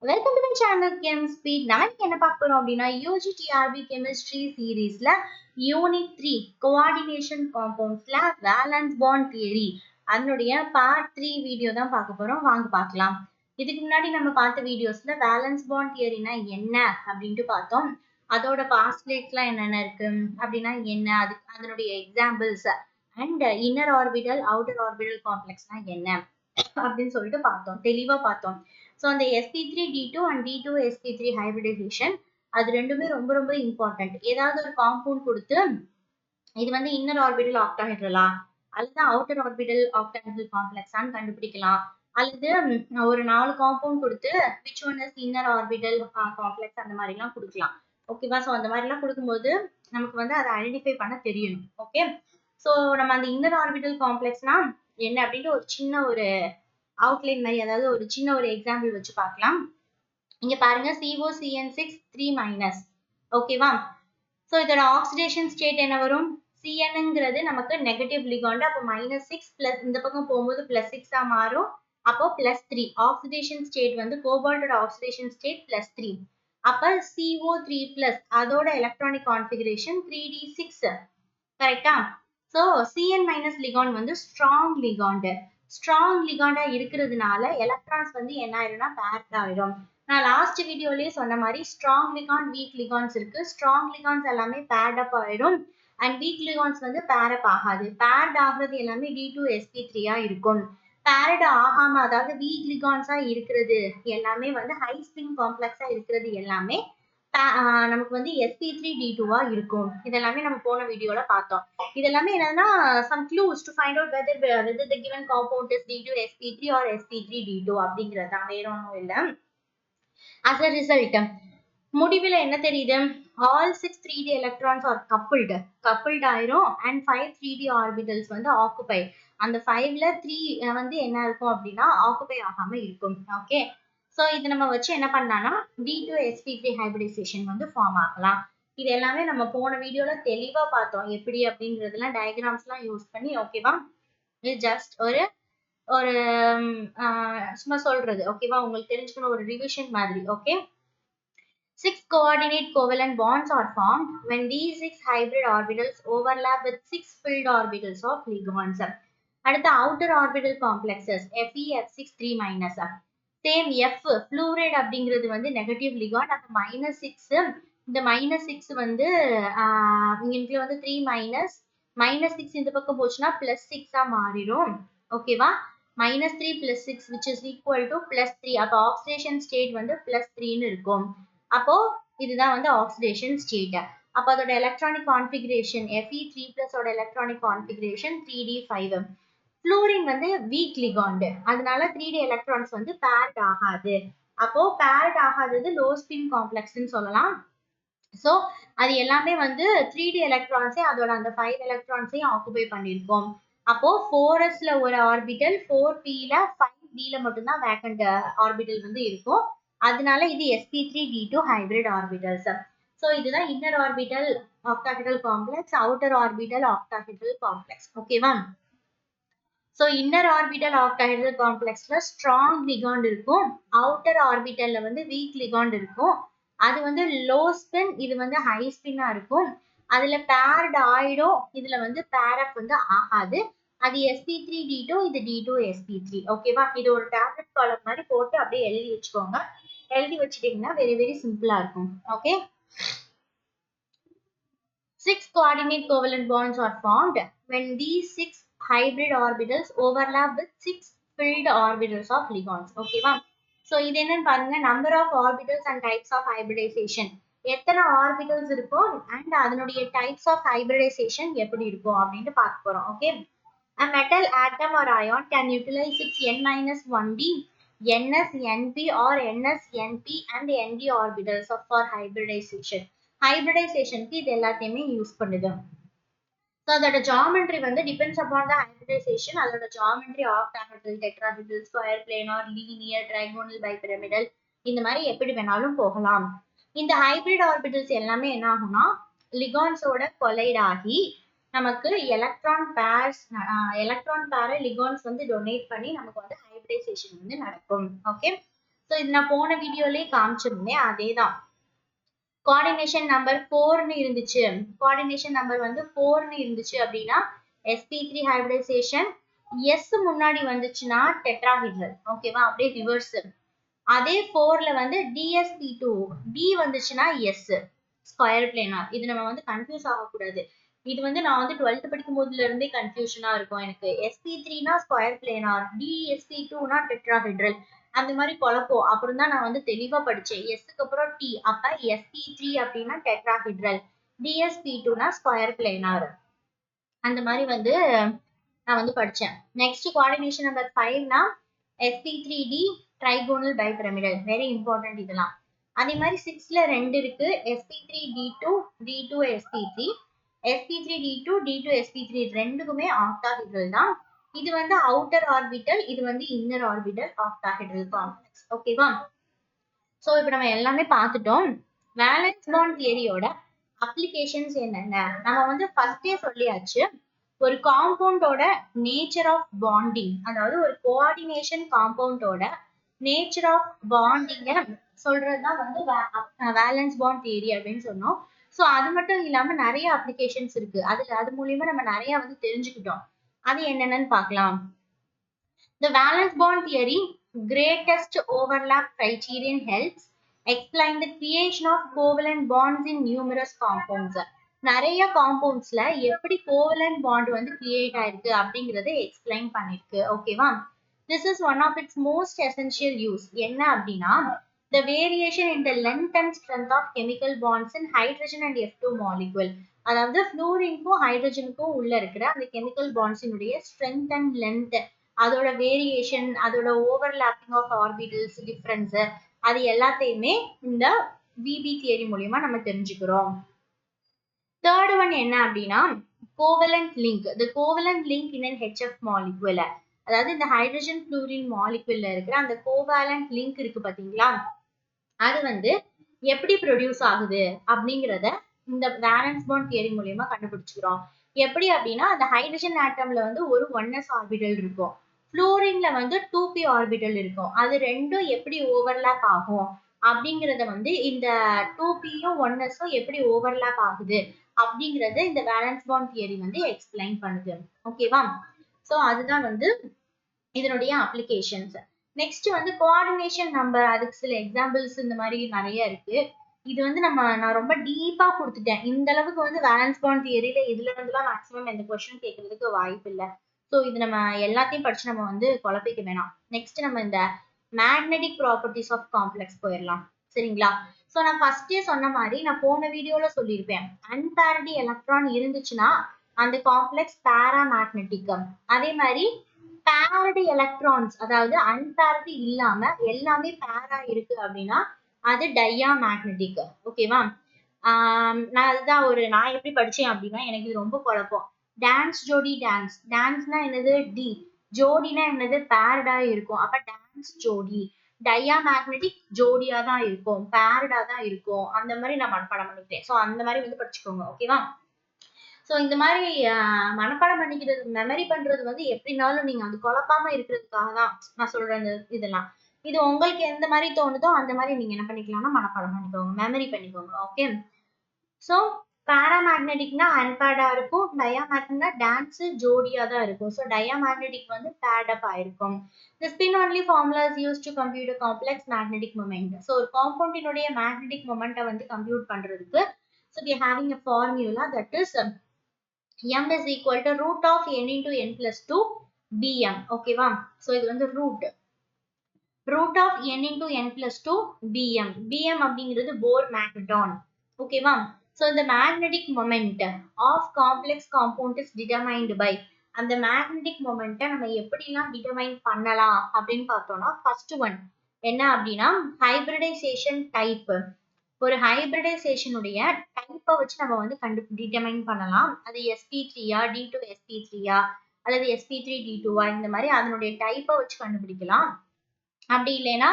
Welcome to my channel Chem Speed. நமக்கு என்ன பார்க்க போறோம் அப்படின்னா UGTRB Chemistry Seriesல Unit 3 Coordination Compoundsல Valence Bond Theory அதனுடைய Part 3 வீடியோ தான் பார்க்க போறோம். வாங்க பார்க்கலாம். இதுக்கு முன்னாடி நம்ம பார்த்த வீடியோஸ்ல Valence Bond Theoryனா என்ன அப்படின்ட்டு பார்த்தோம். அதோட பாஸ்ட்லேட்ஸ்லாம் என்னென்ன இருக்கு அப்படின்னா என்ன அதனுடைய examples and inner orbital outer orbital காம்ப்ளெக்ஸ்னா என்ன அப்படின்னு சொல்லிட்டு பார்த்தோம். தெளிவா பார்த்தோம். ஸோ அந்த sp3d2 and d2 sp3 hybridisation அது ரெண்டுமே ரொம்ப ரொம்ப இம்பார்ட்டன்ட். ஏதாவது ஒரு காம்பவுண்ட் கொடுத்து இது வந்து இன்னர் ஆர்பிட்டல் ஆக்டாஹெட்ரலா அல்லது அவுட்டர் ஆர்பிட்டல் ஆக்டாஹெட்ரல் காம்ப்ளெக்ஸான்னு கண்டுபிடிக்கலாம். அல்லது ஒரு 4 காம்பவுண்ட் கொடுத்து which one is inner orbital complex அந்த மாதிரி எல்லாம் கொடுக்கலாம். ஓகேவா? ஸோ அந்த மாதிரி எல்லாம் கொடுக்கும்போது நமக்கு வந்து அதை ஐடென்டிஃபை பண்ண தெரியணும். ஓகே, ஸோ நம்ம அந்த இன்னர் ஆர்பிட்டல் காம்ப்ளெக்ஸ்னா என்ன அப்படின்ட்டு ஒரு சின்ன ஒரு அவுட்லைன் மாதிரி, அதாவது ஒரு சின்ன ஒரு எக்ஸாம்பிள் வச்சு பார்க்கலாம். இங்க பாருங்க COCN6 3-. ஓகேவா? ஸோ இதோட ஆக்சிடேஷன் ஸ்டேட் என்ன வரும்? CNங்கிறது நமக்கு நெகட்டிவ் லிகாண்ட். அப்போ -6 பிளஸ் இந்த பக்கம் போகும்போது +6 மாறும். அப்போ +3 ஆக்சிடேஷன் ஸ்டேட் வந்து கோபால்ட்டோட ஆக்சிடேஷன் ஸ்டேட் +3. அப்ப CO3+ அதோட எலக்ட்ரானிக் கான்ஃபிகரேஷன் 3d6. கரெக்டா? ஸோ CN- லிகாண்ட் வந்து ஸ்ட்ராங் லிகாண்ட். ஸ்ட்ராங் லிகாண்டா இருக்கிறதுனால எலக்ட்ரான்ஸ் வந்து என்ன ஆயிடும்னா பேர்ட் ஆயிடும். நான் லாஸ்ட் வீடியோலயே சொன்ன மாதிரி ஸ்ட்ராங் லிகாண்ட் வீக் லிகாண்ட்ஸ் இருக்கு. ஸ்ட்ராங் லிகாண்ட்ஸ் எல்லாமே பேர்ட் அப் ஆயிடும் அண்ட் வீக் லிகாண்ட்ஸ் வந்து பேர் அப் ஆகாது. பேர்ட் ஆகுறது எல்லாமே D2 sp3 இருக்கும். பேர்ட் ஆகாம அதாவது வீக் லிகாண்ட்ஸா இருக்கிறது எல்லாமே வந்து ஹை ஸ்பின் காம்ப்ளெக்ஸா இருக்கிறது எல்லாமே நமக்கு வந்து sp3d2 இருக்கும். இதெல்லாமே நம்ம போன வீடியோல பார்த்தோம். இதெல்லாமே என்னன்னா some clues to find out whether the given compound is D2 sp3 or sp3d2 அப்படிங்கிறது தான், வேற ஒன்றும் இல்லை. as a result முடிவில் என்ன தெரியுது? all 6 3d electrons are coupled ஆயிரும் and 5 3d orbitals வந்து occupy. அந்த 5ல 3 வந்து என்ன இருக்கும் அப்படின்னா ஆக்குபை ஆகாம இருக்கும். ஓகே, ஸோ இது நம்ம வச்சு என்ன பண்ணலாம்னா D2 sp3 ஹைபிரிடைசேஷன் வந்து ஃபார்ம் ஆகலாம். இது எல்லாமே நம்ம போன வீடியோல தெளிவா பார்த்தோம் எப்படி அப்படிங்கிறதுலாம் டயக்ராம்ஸ்லாம் யூஸ் பண்ணி. ஓகேவா? இது ஜஸ்ட் ஒரு ஒரு சும்மா சொல்றது. ஓகேவா? உங்களுக்கு தெரிஞ்சுக்கணும், ஒரு ரிவிஷன் மாதிரி. Okay, 6 coordinate covalent bonds are formed when these 6 hybrid orbitals overlap with 6 filled orbitals of ligands. அடுத்து outer orbital complexes Fe F6 3-. Same F fluoride அப்படிங்கிறது வந்து நெகட்டிவ் லிகாண்ட். அப்ப -6 இந்த -6 வந்து இங்க வந்து 3-. -6 இந்த பக்கம் போச்சுன்னா +6 மாறிடும். ஓகேவா? -3 + 6 which is equal to +3. அப்ப ஆக்சிடேஷன் ஸ்டேட் வந்து +3ன்னு இருக்கும். அப்போ இதுதான் வந்து ஆக்சிடேஷன் ஸ்டேட். அப்போ அதோட எலக்ட்ரானிக் கான்ஃபிகரேஷன் Fe3+ ஓட எலக்ட்ரானிக் கான்ஃபிகரேஷன் 3d5. ஃப்ளூரின் வந்து வீக் லிகாண்ட், அதனால 3d எலக்ட்ரான்ஸ் வந்து பேர்ட் ஆகாது. அப்போ பேர்ட் ஆகாதது லோ ஸ்பின் காம்ப்ளெக்ஸ்ன்னு சொல்லலாம். ஸோ அது எல்லாமே வந்து 3d எலக்ட்ரான்ஸே அதோட அந்த 5 எலக்ட்ரான்ஸையும் ஆக்குபை பண்ணியிருக்கோம். அப்போ 4sல ஒரு ஆர்பிட்டல், 4pல 5dல மட்டும்தான் வேக்கண்ட் ஆர்பிட்டல் வந்து இருக்கும். அதனால இது sp3d2 ஹைபிரிட் ஆர்பிட்டல்ஸ். ஸோ இதுதான் inner orbital octahedral complex, outer orbital octahedral complex. ஓகேவா? ஸோ இன்னர் ஆர்பிட்டல் ஆக்டாஹெட்ரல் காம்ப்ளெக்ஸ்ல ஸ்ட்ராங் லிகாண்ட் இருக்கும். அவுட்டர் ஆர்பிட்டல்ல வந்து வீக் லிகாண்ட் இருக்கும். அது வந்து லோ ஸ்பின், இது வந்து ஹை ஸ்பின்னா இருக்கும். அதுல பேர்ட் ஆயிடும், இதுல வந்து பேர் அப் வந்து ஆகாது. அது sp3d2, இது D2 sp3. ஓகேவா? இது ஒரு டேப்லெட் காலம் மாதிரி போட்டு அப்படியே எழுதி வச்சுக்கோங்க. எழுதி வச்சுட்டீங்கன்னா வெரி வெரி சிம்பிளா இருக்கும். Okay, 6 coordinate covalent bonds are formed when these 6 hybrid orbitals overlap with 6 filled orbitals of ligands. ஓகேவா? ஸோ இது என்னன்னு பாருங்க, number of orbitals and types of hybridisation. எத்தனை ஆர்பிட்டல்ஸ் இருக்கும் அண்ட் அதனுடைய டைப்ஸ் ஆஃப் ஹைபிரிடைசேஷன் எப்படி இருக்கும் அப்படின்ட்டு பார்க்க போறோம். Okay, a metal atom or ion can utilize its n-1d, ns, np or ns, np and nd orbitals for hybridization. ஹைபிரிடைசேஷனுக்கு இது எல்லாத்தையுமே யூஸ் பண்ணுது. ஸோ அதோட ஜாமெட்ரி வந்து டிபெண்ட்ஸ் அப்பான் த ஹைபிரிடைசேஷன். அதோட geometry octahedral, tetrahedral, square planar, linear, trigonal, bipyramidal, இந்த மாதிரி எப்படி வேணாலும் போகலாம். இந்த ஹைபிரிட் ஆர்பிட்டல்ஸ் எல்லாமே என்ன ஆகும்னா லிகான்ஸோட கொலைட் ஆகி நமக்கு எலக்ட்ரான் பேரை லிகான்ஸ் வந்து டொனேட் பண்ணி நமக்கு வந்து ஹைபிரிடைசேஷன் வந்து நடக்கும். ஓகே, ஸோ இது நான் போன வீடியோலயே காமிச்சிருந்தேன், அதேதான். கோஆர்டினேஷன் நம்பர் 4ன்னு இருந்துச்சு, கோஆர்டினேஷன் நம்பர் வந்து 4ன்னு இருந்துச்சு அப்படின்னா sp3 ஹைபிரிடைசேஷன், எஸ் முன்னாடி வந்துச்சுன்னா டெட்ராஹைட்ரல். ஓகேவா, அப்படியே ரிவர்ஸ். அதே 4ல வந்து dsp2 டி வந்துச்சுன்னா எஸ் ஸ்கொயர் பிளேனார். இது நம்ம வந்து கன்ஃபியூஸ் ஆகக்கூடாது. இது வந்து நான் வந்து 12th படிக்கும் போதுல இருந்தே கன்ஃபியூஷனா இருக்கும் எனக்கு. sp3னா ஸ்கொயர் பிளேனார், dsp2னா டெட்ராஹைட்ரல், அந்த மாதிரி குழப்பம். அப்புறம் தான் நான் வந்து தெளிவா படிச்சேன். எஸ்க்கு அப்புறம் டி, அப்ப sp3 அப்படின்னா டெட்ராஹைட்ரல், dsp2னா ஸ்கொயர் பிளேனார். அந்த மாதிரி வந்து நான் வந்து படிச்சேன். நெக்ஸ்ட் கோஆர்டினேஷன் நம்பர் 5னா sp3d trigonal bipyramidal, very important இதெல்லாம். அதே மாதிரி 6ல 2 இருக்கு, sp3d2 d2sp3, sp3d2 d2sp3 ரெண்டுக்குமே ஆக்டாஹெட்ரல் தான். இது வந்து அவுட்டர் ஆர்பிட்டல், இது வந்து இன்னர் ஆர்பிட்டல் ஆக்டாஹெட்ரல் காம்ப்ளெக்ஸ். ஓகேவா, சோ இப்போ நம்ம எல்லாமே பார்த்துட்டோம். வேலன்ஸ் பாண்ட் தியரியோட அப்ளிகேஷன்ஸ் என்னென்ன நம்ம வந்து ஃபர்ஸ்டே சொல்லியாச்சு. ஒரு காம்பவுண்டோட நேச்சர் ஆஃப் பாண்டிங், அதாவது ஒரு கோஆர்டினேஷன் காம்பவுண்டோட நேச்சர் ஆஃப் பாண்டிங்க சொல்றதுதான் வந்து வேலன்ஸ் பாண்ட் தியரி அப்படின்னு சொன்னோம். ஸோ அது மட்டும் இல்லாம நிறைய அப்ளிகேஷன்ஸ் இருக்கு. அது மூலியமா நம்ம நிறைய வந்து தெரிஞ்சுக்கிட்டோம். அது என்னென்னு பார்க்கலாம். The valence bond theory greatest overlap criterion helps explain the creation of covalent bonds in numerous compounds. நிறைய காம்பவுண்ட்ஸ்ல எப்படி கோவலன்ட் பாண்ட் வந்து கிரியேட் ஆயிருக்கு அப்படிங்கறத எக்ஸ்பிளைன் பண்ணிருக்கு. ஓகேவா, this is one of its most essential use. என்ன அப்படின்னா the variation in the length and strength of chemical bonds in hydrogen and F2 molecule. அதாவது ஃப்ளூரினுக்கும் ஹைட்ரஜனுக்கும் உள்ள இருக்கிற அந்த கெமிக்கல் பாண்ட்ஸினுடைய ஸ்ட்ரென்த் அண்ட் லென்த், அதோட வேரியேஷன், அதோட ஓவர்லாப்பிங் ஆஃப் ஆர்பிட்டல்ஸ் டிஃபரன்ஸ், அது எல்லாத்தையுமே இந்த விபி தியரி மூலியமா நம்ம தெரிஞ்சுக்கிறோம். தேர்ட் ஒன் என்ன அப்படின்னா covalent link. the covalent link in an HF molecule, அதாவது இந்த ஹைட்ரஜன் ஃப்ளூரின் மாலிகுல்ல இருக்கிற அந்த கோவாலன்ட் லிங்க் இருக்கு பாத்தீங்களா, அது வந்து எப்படி ப்ரொடியூஸ் ஆகுது அப்படிங்கறத இந்த வேலன்ஸ் பாண்ட் தியரி மூலியமா கண்டுபிடிச்சுக்கிறோம். எப்படி அப்படின்னா அந்த ஹைட்ரஜன் ஆட்டம்ல வந்து ஒரு 1s ஆர்பிட்டல் இருக்கும், ஃப்ளூரின்ல வந்து 2p ஆர்பிட்டல் இருக்கும். அது ரெண்டும் எப்படி ஓவர்லாப் ஆகும் அப்படிங்கறத வந்து இந்த 2pயும் 1sம் எப்படி ஓவர்லாப் ஆகுது அப்படிங்கறத இந்த வேலன்ஸ் பாண்ட் தியரி வந்து எக்ஸ்பிளைன் பண்ணுது. ஓகேவா, சோ அதுதான் வந்து இதனுடைய அப்ளிகேஷன்ஸ். நெக்ஸ்ட் வந்து கோஆர்டினேஷன் நம்பர், அதுக்கு சில எக்ஸாம்பிள்ஸ் இந்த மாதிரி நிறைய இருக்கு. இது வந்து நான் ரொம்ப டீப்பா கொடுத்துட்டேன். இந்த அளவுக்கு வந்து வேலன்ஸ் பாண்ட் தியரியில இதுல இருந்துலாம் மேக்ஸிமம் எந்த கொஸ்டின் கேட்கறதுக்கு வாய்ப்பு இல்லை. ஸோ இது நம்ம எல்லாத்தையும் படிச்சு நம்ம வந்து குழப்பிக்க வேணாம். நெக்ஸ்ட் நம்ம இந்த மேக்னெட்டிக் ப்ராப்பர்ட்டிஸ் ஆஃப் காம்ப்ளெக்ஸ் போயிடலாம். சரிங்களா, ஸோ நான் ஃபர்ஸ்டே சொன்ன மாதிரி நான் போன வீடியோல சொல்லியிருப்பேன், அன்பேரிட்டி எலக்ட்ரான் இருந்துச்சுன்னா அந்த காம்ப்ளெக்ஸ் பேராமேக்னெட்டிக். அதே மாதிரி பேர்டு எலக்ட்ரான்ஸ், அதாவது அன்பேரிட்டி இல்லாம எல்லாமே பேரா இருக்கு அப்படின்னா அது டயாமேக்னெட்டிக். ஓகேவா, நான் எப்படி படிச்சேன் அப்படின்னா எனக்கு இது ரொம்ப குழப்பம். டான்ஸ் ஜோடி, டான்ஸ்னா என்னது டி, ஜோடினா என்னது பேர்டா இருக்கும். அப்ப டான்ஸ் ஜோடி, டயாமேக்னெட்டிக் ஜோடியா தான் இருக்கும், பேர்டா தான் இருக்கும். அந்த மாதிரி நான் மனப்பாடம் பண்ணிக்கிறேன். ஸோ அந்த மாதிரி வந்து படிச்சுக்கோங்க. ஓகேவா, ஸோ இந்த மாதிரி மனப்பாடம் பண்ணிக்கிறது, மெமரி பண்றது வந்து எப்படினாலும் நீங்க அது குழப்பாம இருக்கிறதுக்காக தான் நான் சொல்றேன் இதெல்லாம். இது உங்களுக்கு எந்த மாதிரி தோணுதோ அந்த மாதிரி நீங்க என்ன பண்ணிக்கலாம்னா மனப்பாடம் பண்ணிக்கோங்க, மெமரி பண்ணிக்கோங்க. ஓகே, ஸோ பேராமேக்னெட்டிக்னா அன்பேர்டா இருக்கும், டயாமேக்னெட்டிக்னா டான்ஸ் ஜோடியா தான் இருக்கும். ஸோ டயாமேக்னெட்டிக் வந்து பேர்ட் அப் ஆயிருக்கும். The spin only formula is used to compute a complex magnetic moment. So ஒரு காம்பவுண்டினுடைய மேக்னெட்டிக் மொமெண்ட்டை வந்து கம்ப்யூட் பண்றதுக்கு so we are having a formula that is m is equal to root of n into n plus 2 bm. ஓகேவா, so இது வந்து root of n into n plus 2 bm. bm அப்படிங்கிறது Bohr magneton. ஓகேவா, so இந்த magnetic moment of complex compound is determined by, அந்த magnetic மொமெண்ட்டை நம்ம எப்படிலாம் டிட்டர்மைன் பண்ணலாம் அப்படின்னு பார்த்தோம்னா ஃபர்ஸ்ட் ஒன் என்ன அப்படின்னா ஹைபிரிடைசேஷன் டைப். ஒரு ஹைபிரிடைசேஷனுடைய டைப்பை வச்சு நம்ம வந்து டிட்டர்மைன் பண்ணலாம். அது sp3யா d2sp3யா அல்லது sp3d2வா, இந்த மாதிரி அதனுடைய டைப்பை வச்சு கண்டுபிடிக்கலாம். அப்படி இல்லைன்னா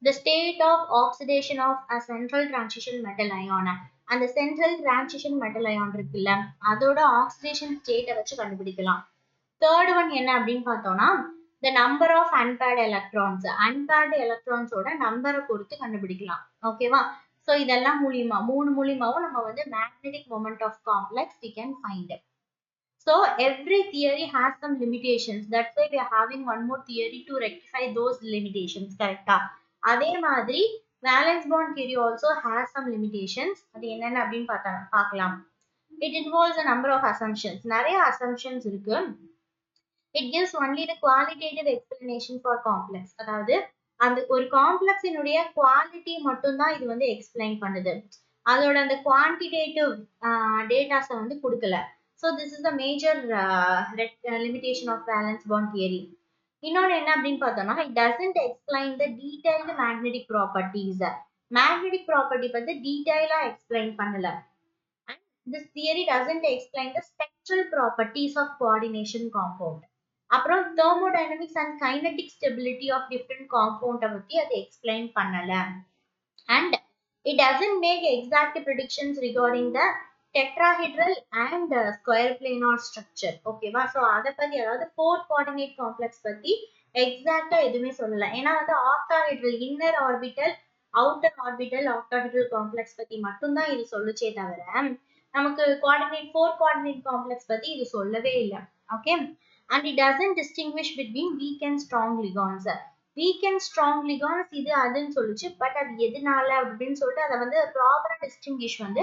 the state of oxidation of a central transition metal ion, அந்த central transition metal ion இருக்குல்ல அதோட ஆக்சிடேஷன் ஸ்டேட்டை வச்சு கண்டுபிடிக்கலாம். தேர்ட் ஒன் என்ன அப்படின்னு பார்த்தோம்னா the number of unpaired electrons. Unpaired electrons ஓட நம்பரை பொறுத்து கண்டுபிடிக்கலாம். ஓகேவா? ஸோ இதெல்லாம் மூலியமா மூணு மூலியமாவும் நம்ம வந்து magnetic moment of complex we can find. So every theory has some limitations. That's why we are having one more theory to rectify those limitations. Correct? அதே மாதிரி valence bond theory also has some limitations. அது என்னென்ன அப்படின்னு பார்க்கலாம். It involves a number of assumptions. நிறைய assumptions இருக்கு. It gives only the qualitative explanation for complex. அதாவது அந்த ஒரு காம்ப்ளெக்ஸினுடைய குவாலிட்டி மட்டும்தான் இது வந்து எக்ஸ்பிளைன் பண்ணுது. அதோட அந்த குவான்டிடேட்டிவ் டேட்டாஸை வந்து கொடுக்கல. So this is the major limitation of valence bond theory. இன்னொன்று என்ன அப்படின்னு பார்த்தோம்னா, it doesn't explain the detailed magnetic properties. Magnetic property பத்தி டீடைலா எக்ஸ்பிளைன் பண்ணல. And this theory doesn't explain the spectral properties of coordination compound. அப்புறம் thermodynamics and kinetic stability of different compound பத்தி அது explain பண்ணல. And it doesn't make exact predictions regarding the tetrahedral and square planar structure. ஓகேவா? So அதை பத்தி அதாவது 4 coordinate complex பத்தி எக்ஸாக்டா எதுவுமே சொல்லல. ஏன்னா வந்து octahedral inner orbital outer orbital octahedral complex பத்தி மட்டும்தான் இது சொல்லுச்சே தவிர நமக்கு கோஆர்டினேட் 4 coordinate complex பத்தி இது சொல்லவே இல்லை. Okay, and it doesn't distinguish between weak and strong ligands. weak and strong ligands இது அதுன்னு சொல்லுச்சு. பட் அது எதனால அப்படின்னு சொல்லிட்டு அதை வந்து ப்ராப்பரா டிஸ்டிங்கிஷ் வந்து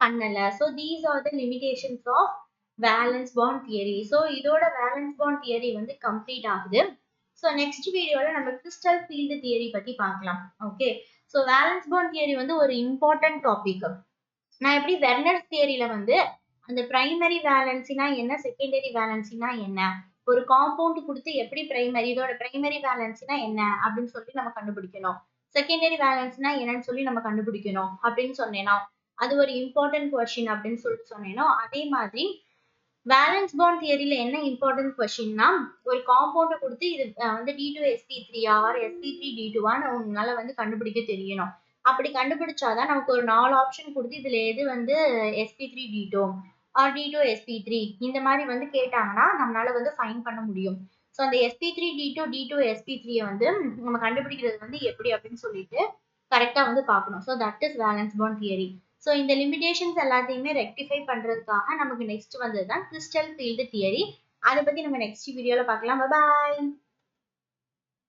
பண்ணல. So these are the limitations of valence bond theory. So இதோட valence bond theory வந்து கம்ப்ளீட் ஆகுது. So next வீடியோல நம்ம crystal field theory பத்தி பார்க்கலாம். Okay, so valence bond theory வந்து ஒரு important டாபிக். நான் எப்படி வெர்னர்ஸ் தியரியில வந்து அந்த பிரைமரி வேலன்சினா என்ன, செகண்டரி வேலன்சினா என்ன, ஒரு காம்பவுண்ட் கொடுத்து எப்படி பிரைமரி இதோட பிரைமரி வேலன்சினா என்ன அப்படின்னு சொல்லி நம்ம கண்டுபிடிக்கணும், செகண்டரி வேலன்ஸ்னா என்னன்னு சொல்லி நம்ம கண்டுபிடிக்கணும் அப்படின்னு சொன்னேனோ அது ஒரு இம்பார்ட்டன்ட் கொஸ்டின் அப்படின்னு சொல்லிட்டு சொன்னேனோ அதே மாதிரி வேலன்ஸ் பாண்ட் தியரியில என்ன இம்பார்ட்டன்ட் கொஸ்டின்னா ஒரு காம்பவுண்டை கொடுத்து இது வந்து D2sp3 ஆர் sp3d2 உங்களால வந்து கண்டுபிடிக்க தெரியணும். அப்படி கண்டுபிடிச்சாதான் நமக்கு ஒரு 4 ஆப்ஷன் கொடுத்து இதுல எது வந்து sp3d2 ஆர் D2sp3 இந்த மாதிரி வந்து கேட்டாங்கன்னா நம்மளால வந்து ஃபைன் பண்ண முடியும். ஸோ அந்த sp3d2 D2sp3 வந்து நம்ம கண்டுபிடிக்கிறது வந்து எப்படி அப்படின்னு சொல்லிட்டு கரெக்டா வந்து பார்க்கணும். So that is valence bond theory. So இந்த லிமிடேஷன்ஸ் எல்லாத்தையுமே ரெக்டிஃபை பண்றதுக்காக நமக்கு நெக்ஸ்ட் வந்தது தான் கிறிஸ்டல் ஃபீல்டு தியரி. அதை பத்தி நம்ம நெக்ஸ்ட் வீடியோல பார்க்கலாம். பாய்.